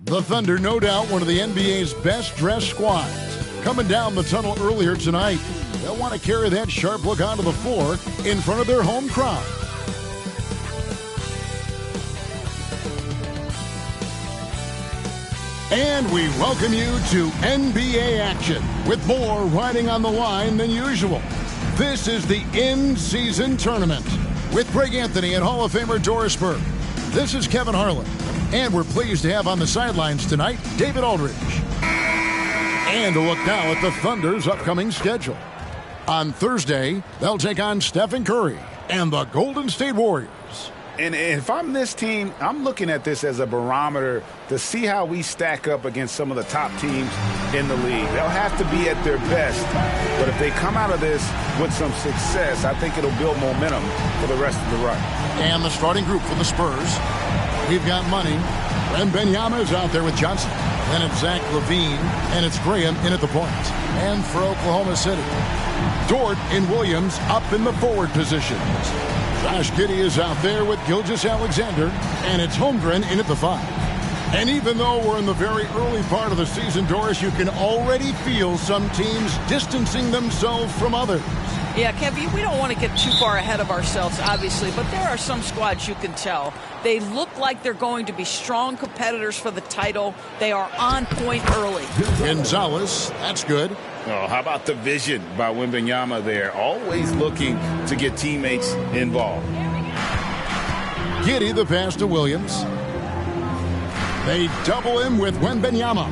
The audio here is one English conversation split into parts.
The Thunder, no doubt, one of the NBA's best-dressed squads. Coming down the tunnel earlier tonight, they'll want to carry that sharp look onto the floor in front of their home crowd. And we welcome you to NBA action with more riding on the line than usual. This is the in-season tournament with Greg Anthony and Hall of Famer Doris Burke. This is Kevin Harlan, and we're pleased to have on the sidelines tonight David Aldridge. And a look now at the Thunder's upcoming schedule. On Thursday, they'll take on Stephen Curry and the Golden State Warriors. And if I'm this team, I'm looking at this as a barometer to see how we stack up against some of the top teams in the league. They'll have to be at their best, but if they come out of this with some success, I think it'll build momentum for the rest of the run. And the starting group for the Spurs. We've got Money. Wembanyama is out there with Johnson. Then it's Zach LaVine, and it's Graham in at the point. And for Oklahoma City, Dort and Williams up in the forward positions. Josh Giddey is out there with Gilgeous-Alexander, and it's Holmgren in at the 5. And even though we're in the very early part of the season, Doris, you can already feel some teams distancing themselves from others. Yeah, Kevin, we don't want to get too far ahead of ourselves, obviously, but there are some squads you can tell. They look like they're going to be strong competitors for the title. They are on point early. Gonzalez, that's good. Oh, how about the vision by Wembanyama there? Always looking to get teammates involved. Giddey the pass to Williams. They double him with Wembanyama.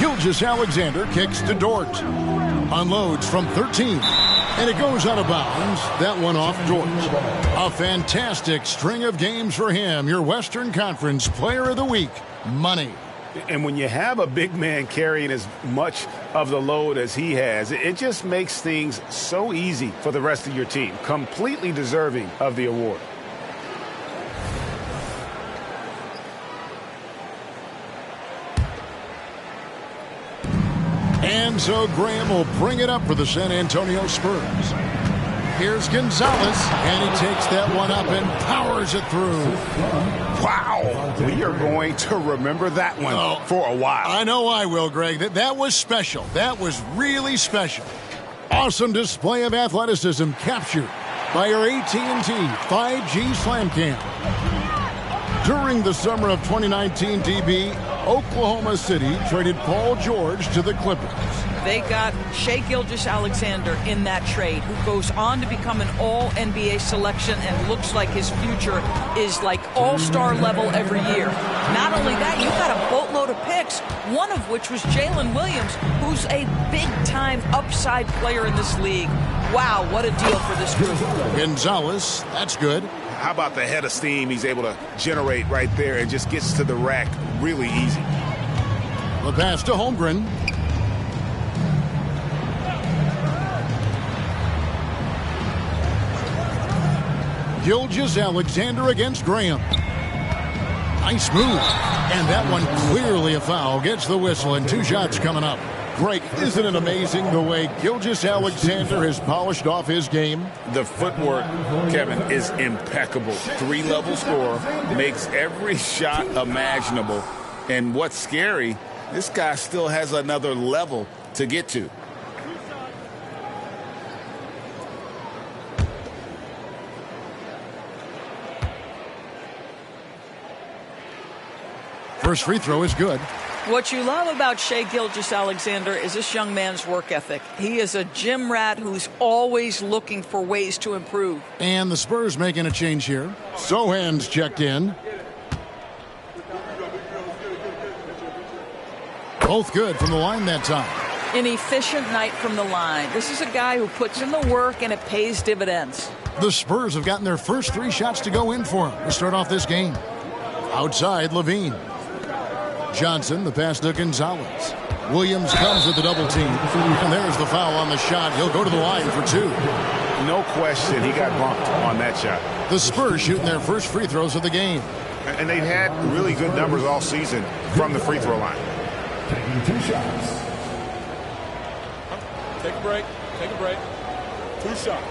Gilgeous-Alexander kicks to Dort. Unloads from 13. And it goes out of bounds. That one off Dort. A fantastic string of games for him. Your Western Conference Player of the Week, Money. And when you have a big man carrying as much of the load as he has, it just makes things so easy for the rest of your team. Completely deserving of the award. And so Graham will bring it up for the San Antonio Spurs. Here's Gonzalez, and he takes that one up and powers it through. Wow, we are going to remember that one for a while. I know I will, Greg. That was special. That was really special. Awesome display of athleticism captured by our AT&T 5G Slam Cam. During the summer of 2019, DB, Oklahoma City traded Paul George to the Clippers. They got Shai Gilgeous-Alexander in that trade, who goes on to become an all-NBA selection and looks like his future is like all-star level every year. Not only that, you got a boatload of picks, one of which was Jalen Williams, who's a big-time upside player in this league. Wow, what a deal for this group. Gonzalez, that's good. How about the head of steam he's able to generate right there and just gets to the rack really easy. The pass to Holmgren. Gilgeous-Alexander against Graham. Nice move. And that one clearly a foul. Gets the whistle and 2 shots coming up. Greg, isn't it amazing the way Gilgeous-Alexander has polished off his game? The footwork, Kevin, is impeccable. 3-level scorer, makes every shot imaginable. And what's scary, this guy still has another level to get to. First free throw is good. What you love about Shai Gilgeous-Alexander is this young man's work ethic. He is a gym rat who's always looking for ways to improve. And the Spurs making a change here. Sohan's checked in. Both good from the line that time. An efficient night from the line. This is a guy who puts in the work and it pays dividends. The Spurs have gotten their first 3 shots to go in for him to start off this game. Outside, LaVine. Johnson, the pass to Gonzalez. Williams comes with the double team. And there's the foul on the shot. He'll go to the line for 2. No question, he got bumped on that shot. The Spurs shooting their first free throws of the game. And they've had really good numbers all season from the free throw line. Taking 2 shots. Take a break. Take a break. 2 shots.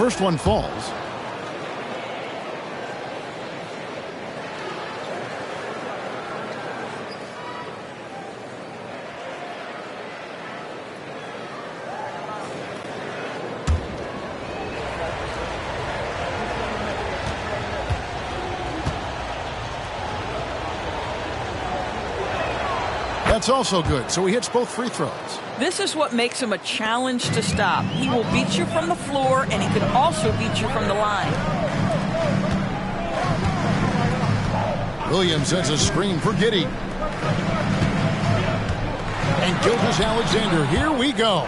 first one falls. That's also good, so he hits both free throws. This is what makes him a challenge to stop. He will beat you from the floor, and he can also beat you from the line. Williams sends a screen for Giddey. And Gilgeous-Alexander, here we go.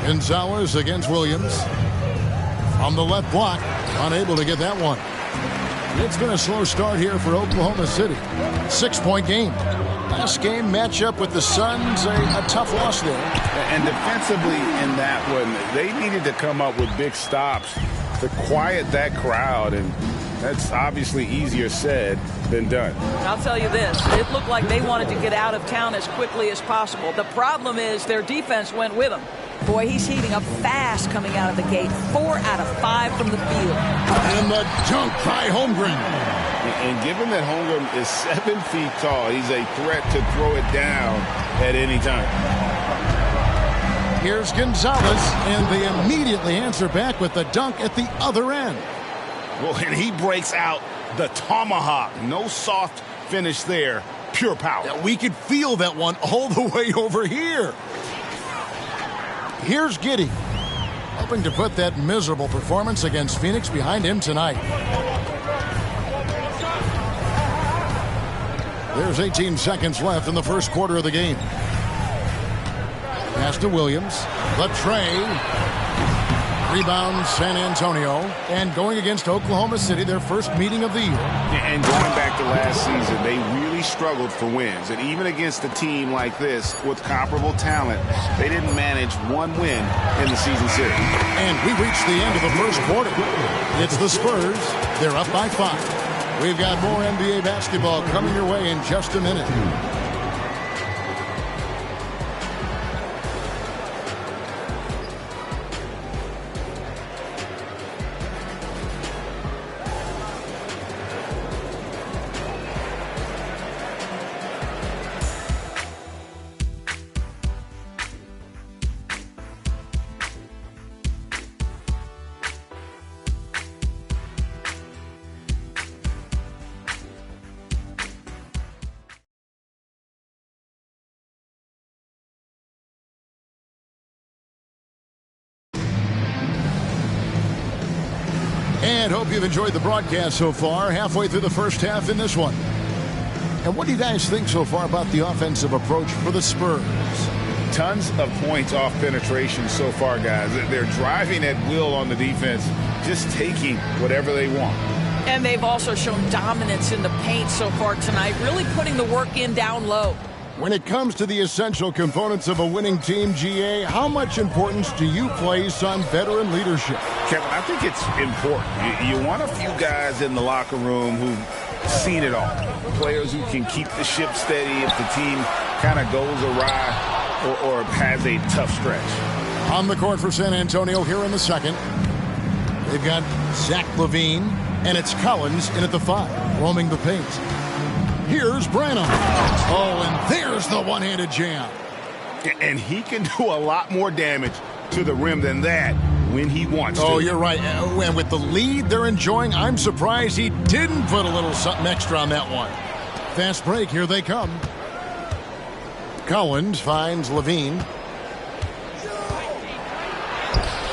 Gonzalez against Williams. On the left block, unable to get that one. It's been a slow start here for Oklahoma City. 6-point game. Last game matchup with the Suns, a tough loss there. And defensively in that one, they needed to come up with big stops to quiet that crowd, and that's obviously easier said than done. I'll tell you this, it looked like they wanted to get out of town as quickly as possible. The problem is their defense went with them. Boy, he's heating up fast coming out of the gate. 4 out of 5 from the field. And the dunk by Holmgren. And given that Holmgren is 7 feet tall, he's a threat to throw it down at any time. Here's Gonzalez, and they immediately answer back with the dunk at the other end. Well, and he breaks out the tomahawk. No soft finish there. Pure power. Yeah, we could feel that one all the way over here. Here's Giddey, hoping to put that miserable performance against Phoenix behind him tonight. There's 18 seconds left in the first quarter of the game. Pass to Williams. The tray. Rebound San Antonio. And going against Oklahoma City, their first meeting of the year. And going back to last season, they really struggled for wins. And even against a team like this with comparable talent, they didn't manage one win in the season series. And we reached the end of the first quarter. It's the Spurs. They're up by 5. We've got more NBA basketball coming your way in just a minute. And hope you've enjoyed the broadcast so far, halfway through the first half in this one. And what do you guys think so far about the offensive approach for the Spurs? Tons of points off penetration so far, guys. They're driving at will on the defense, just taking whatever they want. And they've also shown dominance in the paint so far tonight, really putting the work in down low. When it comes to the essential components of a winning team, GA, how much importance do you place on veteran leadership? Kevin, I think it's important. You want a few guys in the locker room who've seen it all. Players who can keep the ship steady if the team kind of goes awry or has a tough stretch. On the court for San Antonio here in the second. They've got Zach LaVine, and it's Collins in at the 5, roaming the paint. Here's Branham. Oh, and there's the one-handed jam. And he can do a lot more damage to the rim than that when he wants to. Oh, you're right. And with the lead they're enjoying, I'm surprised he didn't put a little something extra on that one. Fast break. Here they come. Collins finds LaVine.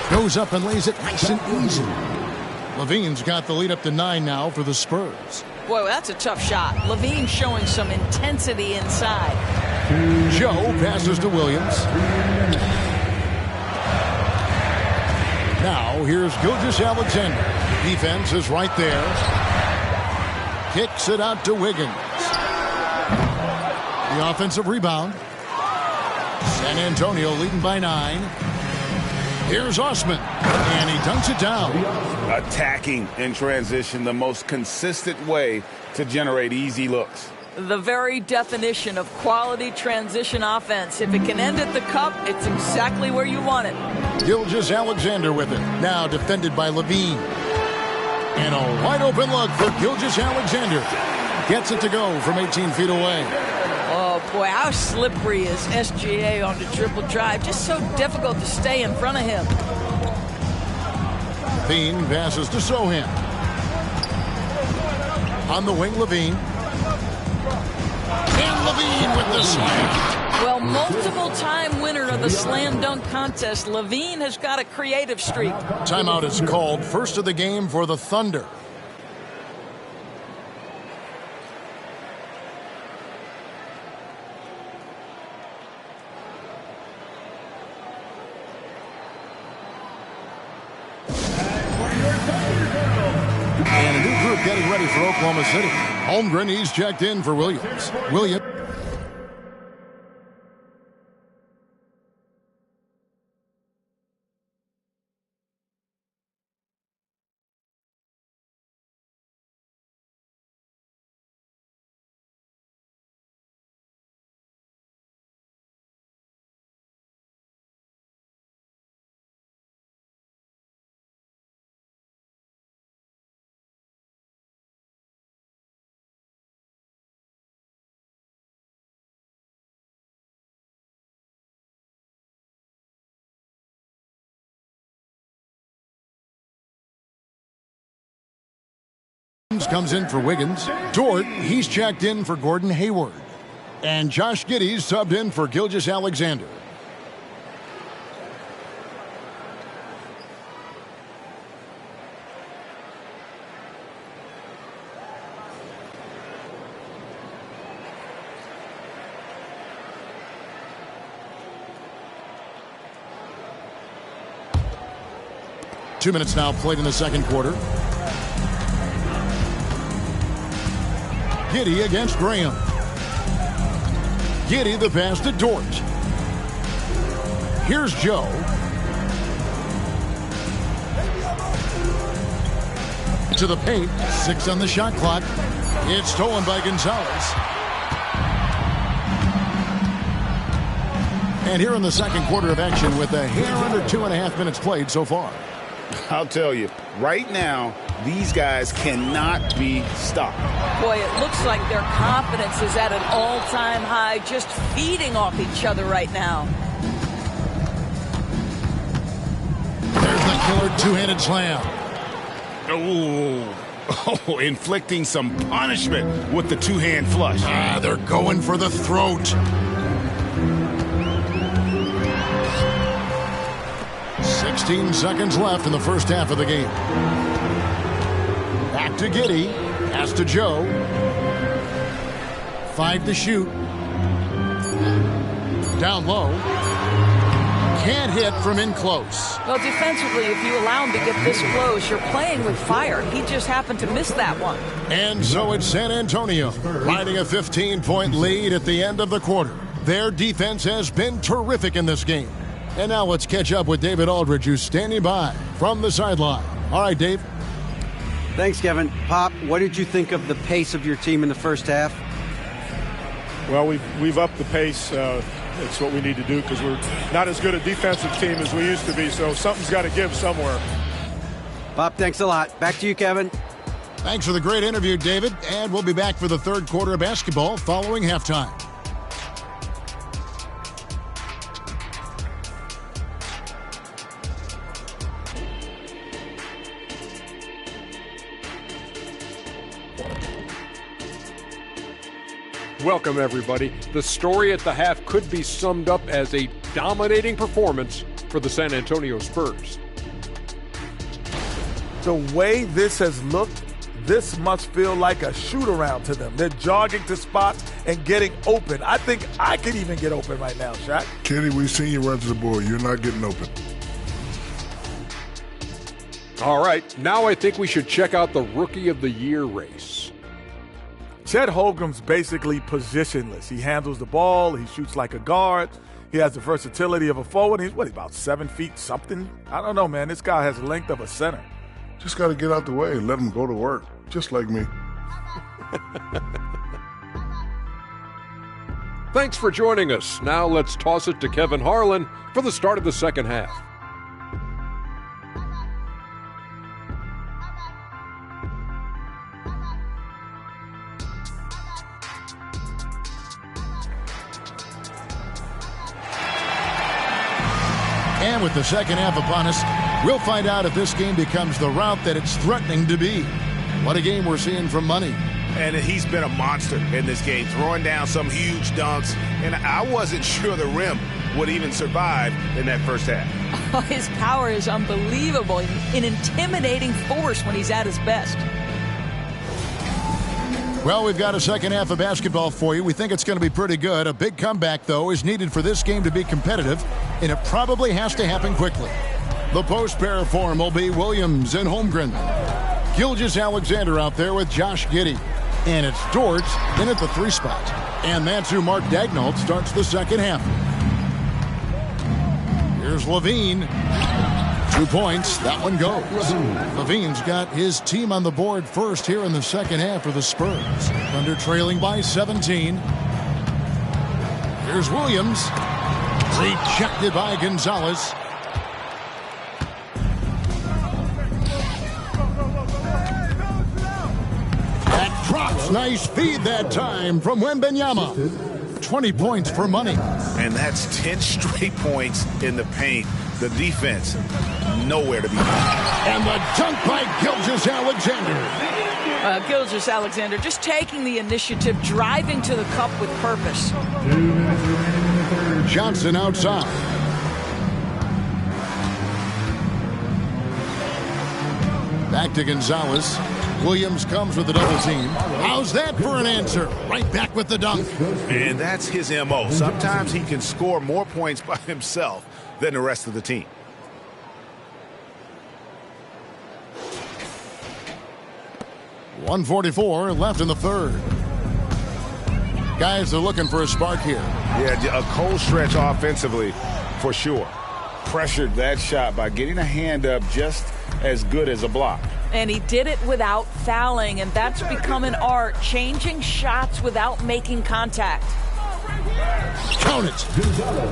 Goes up and lays it nice and easy. LaVine's got the lead up to 9 now for the Spurs. Boy, that's a tough shot. LaVine showing some intensity inside. Joe passes to Williams. Now, here's Gilgeous-Alexander. Defense is right there. Kicks it out to Wiggins. The offensive rebound. San Antonio leading by 9. Here's Osman, and he dunks it down. Attacking in transition, the most consistent way to generate easy looks. The very definition of quality transition offense. If it can end at the cup, it's exactly where you want it. Gilgeous-Alexander with it. Now defended by Levine. And a wide open look for Gilgeous-Alexander. Gets it to go from 18 feet away. Oh, boy, how slippery is SGA on the dribble drive. Just so difficult to stay in front of him. Levine passes to Sohan. On the wing, Levine. And Levine with the slam. Well, multiple-time winner of the slam dunk contest, Levine has got a creative streak. Timeout is called. First of the game for the Thunder. And a new group getting ready for Oklahoma City. Holmgren, he's checked in for Williams. Williams. Comes in for Wiggins. Dort, he's checked in for Gordon Hayward. And Josh Giddey's subbed in for Gilgeous-Alexander. Two minutes now played in the second quarter. Giddey against Graham. Giddey the pass to Dort. Here's Joe. To the paint. 6 on the shot clock. It's stolen by Gonzalez. And here in the second quarter of action with a hair under 2.5 minutes played so far. I'll tell you, right now, these guys cannot be stopped. Boy, it looks like their confidence is at an all-time high, just feeding off each other right now. There's the killer two-handed slam. Oh, inflicting some punishment with the two-hand flush. They're going for the throat. 16 seconds left in the first half of the game. Back to Giddey. Pass to Joe. 5 to shoot. Down low. Can't hit from in close. Well, defensively, if you allow him to get this close, you're playing with fire. He just happened to miss that one. And so it's San Antonio riding a 15-point lead at the end of the quarter. Their defense has been terrific in this game. And now let's catch up with David Aldridge, who's standing by from the sideline. All right, Dave. Thanks, Kevin. Pop, what did you think of the pace of your team in the first half? Well, we've upped the pace. It's what we need to do because we're not as good a defensive team as we used to be, so something's got to give somewhere. Pop, thanks a lot. Back to you, Kevin. Thanks for the great interview, David. And we'll be back for the third quarter of basketball following halftime. Welcome, everybody. The story at the half could be summed up as a dominating performance for the San Antonio Spurs. The way this has looked, this must feel like a shoot-around to them. They're jogging to spots and getting open. I think I could even get open right now, Shaq. Kenny, we've seen you run to the board. You're not getting open. All right, now I think we should check out the Rookie of the Year race. Chet Holmgren's basically positionless. He handles the ball. He shoots like a guard. He has the versatility of a forward. He's, about 7 feet something? I don't know, man. This guy has the length of a center. Just got to get out the way and let him go to work, just like me. Thanks for joining us. Now let's toss it to Kevin Harlan for the start of the second half. And with the second half upon us, we'll find out if this game becomes the route that it's threatening to be. What a game we're seeing from Money. And he's been a monster in this game, throwing down some huge dunks. And I wasn't sure the rim would even survive in that first half. Oh, his power is unbelievable, an intimidating force when he's at his best. Well, we've got a second half of basketball for you. We think it's going to be pretty good. A big comeback, though, is needed for this game to be competitive, and it probably has to happen quickly. The post pair form will be Williams and Holmgren. Gilgeous-Alexander out there with Josh Giddey. And it's Dort in at the 3 spot. And that's who Mark Daigneault starts the second half. Here's Levine. 2 points. That one goes. Levine's got his team on the board first here in the second half for the Spurs. Thunder trailing by 17. Here's Williams. Rejected by Gonzalez. That drops. Nice feed that time from Wembanyama. 20 points for Money. And that's 10 straight points in the paint. The defense, nowhere to be found. And the dunk by Gilgeous-Alexander. Gilgeous-Alexander just taking the initiative, driving to the cup with purpose. Johnson outside. Back to Gonzalez. Williams comes with a double team. How's that for an answer? Right back with the dunk. And that's his M.O. Sometimes he can score more points by himself than the rest of the team. .144 left in the third. Guys are looking for a spark here. Yeah, a cold stretch offensively for sure. Pressured that shot by getting a hand up just as good as a block. And he did it without fouling, and that's become an art, changing shots without making contact. Count it.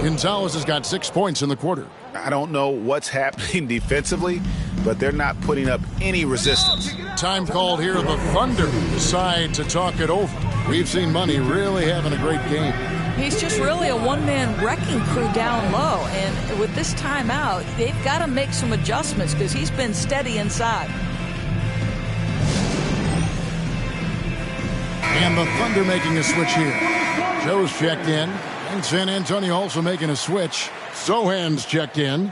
Gonzalez has got 6 points in the quarter. I don't know what's happening defensively, but they're not putting up any resistance. Time called here. The Thunder decide to talk it over. We've seen Money really having a great game. He's just really a one-man wrecking crew down low, and with this timeout, they've got to make some adjustments because he's been steady inside. And the Thunder making a switch here. Joe's checked in. And San Antonio also making a switch. Sohan's checked in.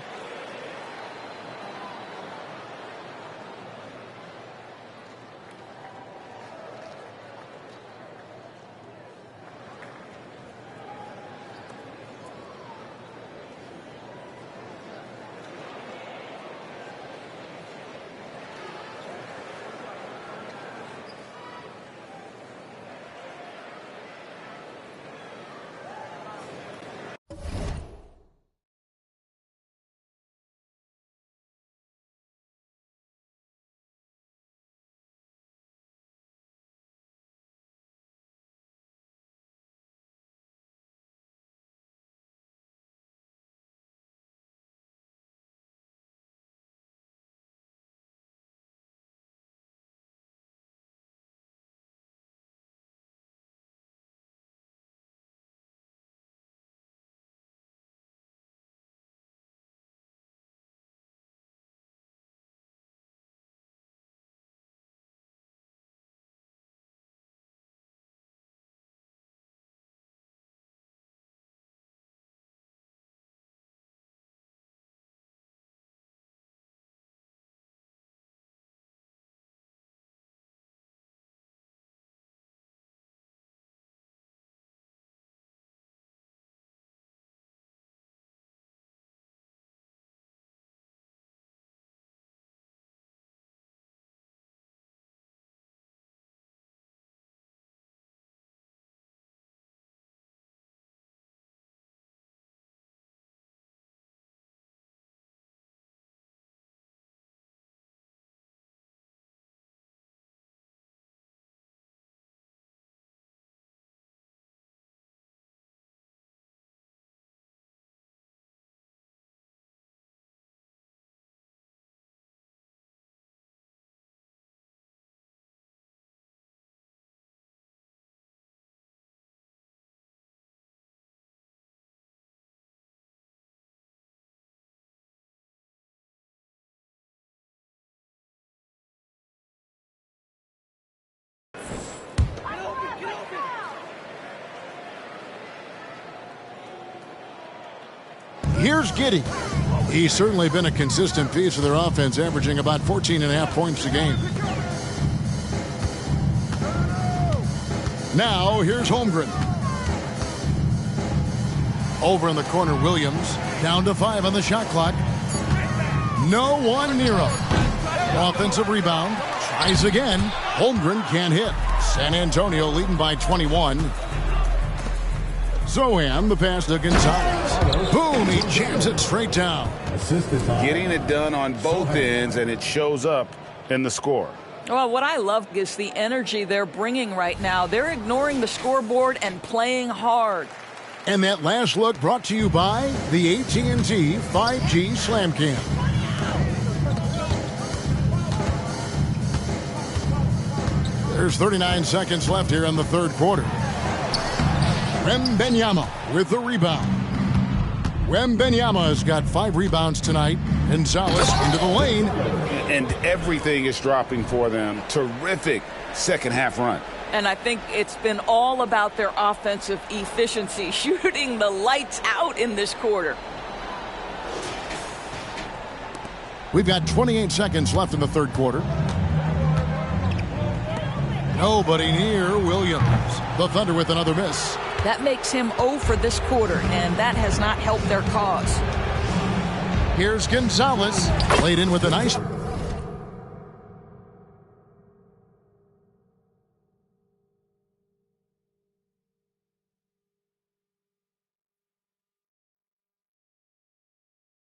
Here's Giddey. He's certainly been a consistent piece of their offense, averaging about 14.5 points a game. Now, here's Holmgren. Over in the corner, Williams. Down to 5 on the shot clock. No one near him. Offensive rebound. Tries again. Holmgren can't hit. San Antonio leading by 21. Zohan, the pass to Gonzalez. Boom, he jams it straight down. Getting it done on both ends, and it shows up in the score. Well, what I love is the energy they're bringing right now. They're ignoring the scoreboard and playing hard. And that last look brought to you by the AT&T 5G Slam Cam. There's 39 seconds left here in the third quarter. Wembanyama with the rebound. Wembanyama has got 5 rebounds tonight. Gonzalez into the lane. And everything is dropping for them. Terrific second half run. And I think it's been all about their offensive efficiency, shooting the lights out in this quarter. We've got 28 seconds left in the third quarter. Nobody near Williams. The Thunder with another miss. That makes him 0 for this quarter, and that has not helped their cause. Here's Gonzalez. Played in with a nice...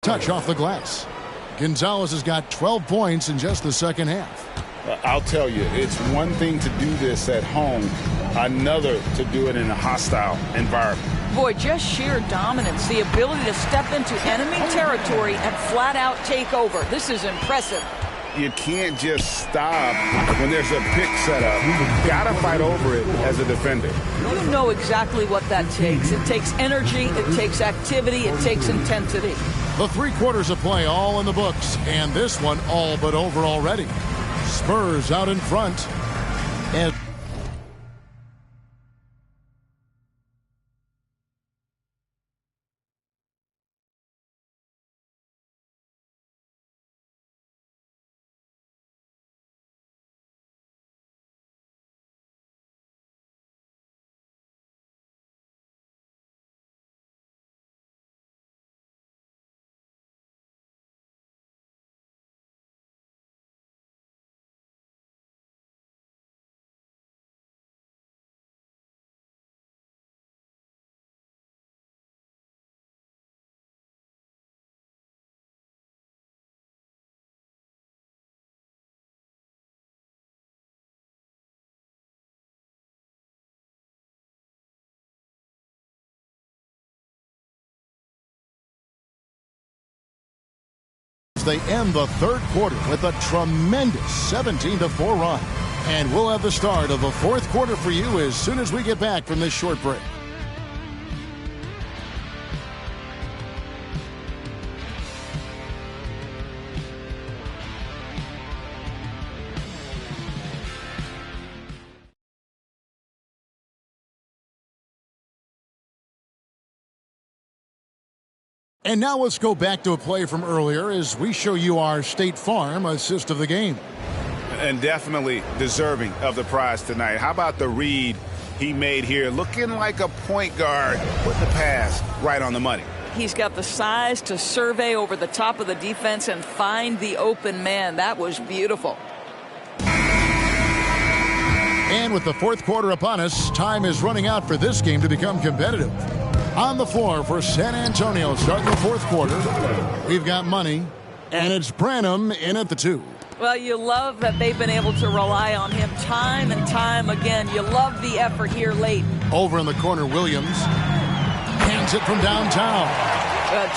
touch off the glass. Gonzalez has got 12 points in just the second half. I'll tell you, it's one thing to do this at home, another to do it in a hostile environment. Boy, just sheer dominance, the ability to step into enemy territory and flat out take over. This is impressive. You can't just stop when there's a pick set up. You've got to fight over it as a defender. You know exactly what that takes. It takes energy, it takes activity, it takes intensity. The 3 quarters of play all in the books, and this one all but over already. Spurs out in front. And they end the third quarter with a tremendous 17-4 run. And we'll have the start of the fourth quarter for you as soon as we get back from this short break. And now let's go back to a play from earlier as we show you our State Farm assist of the game. And definitely deserving of the prize tonight. How about the read he made here? Looking like a point guard with the pass right on the money. He's got the size to survey over the top of the defense and find the open man. That was beautiful. And with the fourth quarter upon us, time is running out for this game to become competitive. On the floor for San Antonio starting the fourth quarter, we've got Money, and it's Branham in at the 2. Well, you love that they've been able to rely on him time and time again. You love the effort here late. Over in the corner, Williams hands it from downtown.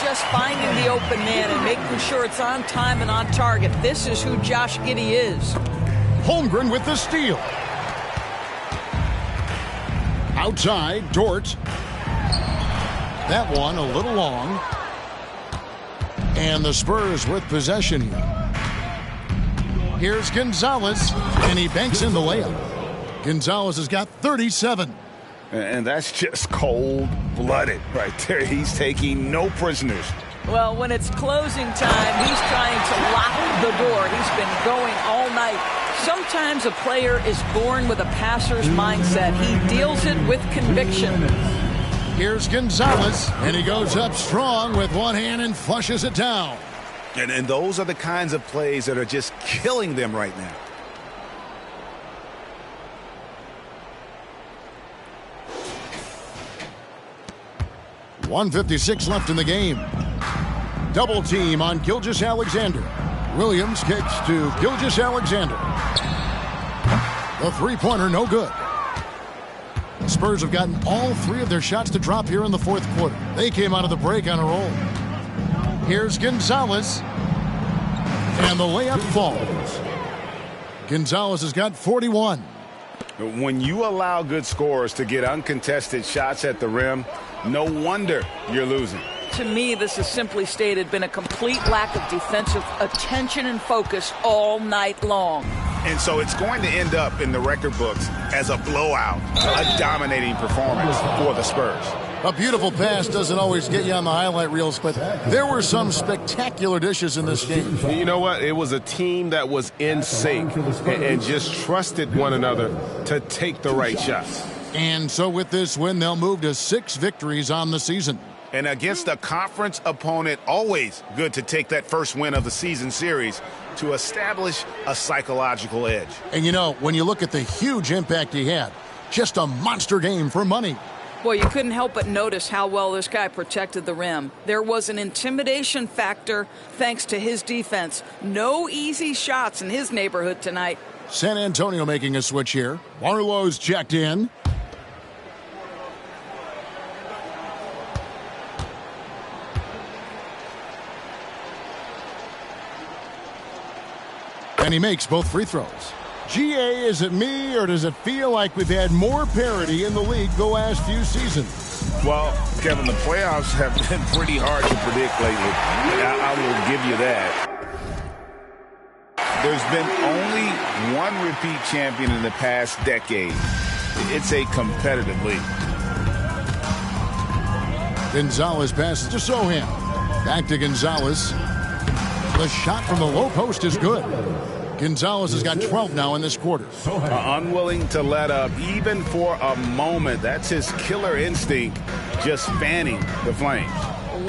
Just finding the open man and making sure it's on time and on target. This is who Josh Giddey is. Holmgren with the steal. Outside, Dort. That one a little long. And the Spurs with possession here. Here's Gonzalez, and he banks in the layup. Gonzalez has got 37. And that's just cold-blooded right there. He's taking no prisoners Well, when it's closing time, he's trying to lock the door. He's been going all night. Sometimes a player is born with a passer's mindset. He deals it with conviction. Here's Gonzalez, and he goes up strong with one hand and flushes it down. And those are the kinds of plays that are just killing them right now. .156 left in the game. Double team on Gilgeous-Alexander. Williams kicks to Gilgeous-Alexander. The three-pointer, no good. The Spurs have gotten all three of their shots to drop here in the fourth quarter. They came out of the break on a roll. Here's Gonzalez. And the layup falls. Gonzalez has got 41. When you allow good scorers to get uncontested shots at the rim, no wonder you're losing. To me, this has simply stated been a complete lack of defensive attention and focus all night long. And so it's going to end up in the record books as a blowout, a dominating performance for the Spurs. A beautiful pass doesn't always get you on the highlight reels, but there were some spectacular dishes in this game. You know what? It was a team that was in sync and just trusted one another to take the right shots. And so with this win, they'll move to 6 victories on the season. And against a conference opponent, always good to take that first win of the season series to establish a psychological edge. And you know, when you look at the huge impact he had, just a monster game for money. Boy, you couldn't help but notice how well this guy protected the rim. There was an intimidation factor thanks to his defense. No easy shots in his neighborhood tonight. San Antonio making a switch here. Barlow's checked in. And he makes both free throws. GA, is it me, or does it feel like we've had more parity in the league the last few seasons? Well, Kevin, the playoffs have been pretty hard to predict lately. I will give you that. There's been only one repeat champion in the past decade. It's a competitive league. Gonzalez passes to Sohan. Back to Gonzalez. The shot from the low post is good. Gonzalez has got 12 now in this quarter. Unwilling to let up even for a moment. That's his killer instinct, just fanning the flames.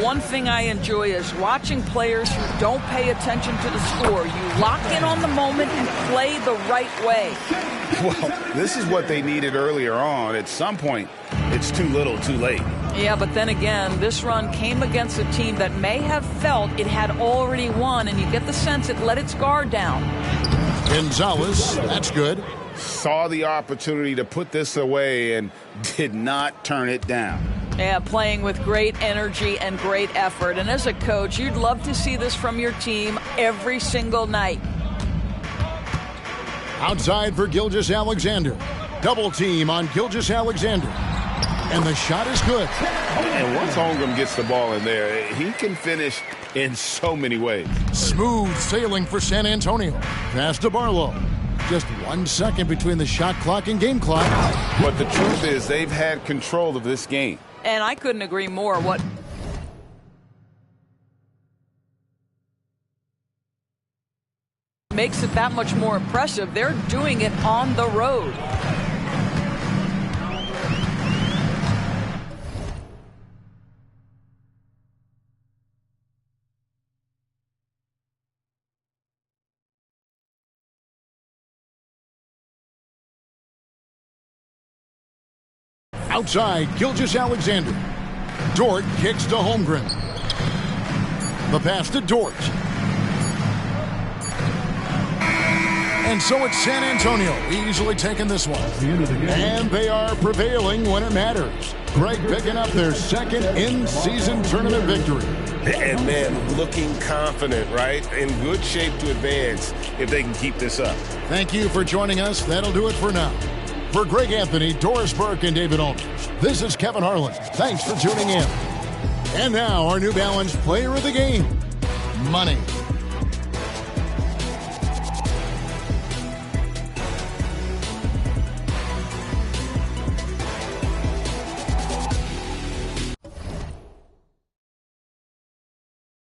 One thing I enjoy is watching players who don't pay attention to the score. You lock in on the moment and play the right way. Well, this is what they needed earlier on. At some point, it's too little, too late. Yeah, but then again, this run came against a team that may have felt it had already won, and you get the sense it let its guard down. Gonzalez, that's good. Saw the opportunity to put this away and did not turn it down. Yeah, playing with great energy and great effort. And as a coach, you'd love to see this from your team every single night. Outside for Gilgeous-Alexander. Double team on Gilgeous-Alexander. And the shot is good. And once Holmgren gets the ball in there, he can finish in so many ways. Smooth sailing for San Antonio. Pass to Barlow. Just 1 second between the shot clock and game clock. But the truth is they've had control of this game. And I couldn't agree more. What makes it that much more impressive, they're doing it on the road. Outside, Gilgeous-Alexander. Dort kicks to Holmgren. The pass to Dort. And so it's San Antonio easily taking this one. And they are prevailing when it matters. Greg picking up their second in-season tournament victory. And man, looking confident, right? In good shape to advance if they can keep this up. Thank you for joining us. That'll do it for now. For Greg Anthony, Doris Burke, and David Aldridge, this is Kevin Harlan. Thanks for tuning in. And now, our New Balance player of the game, Money.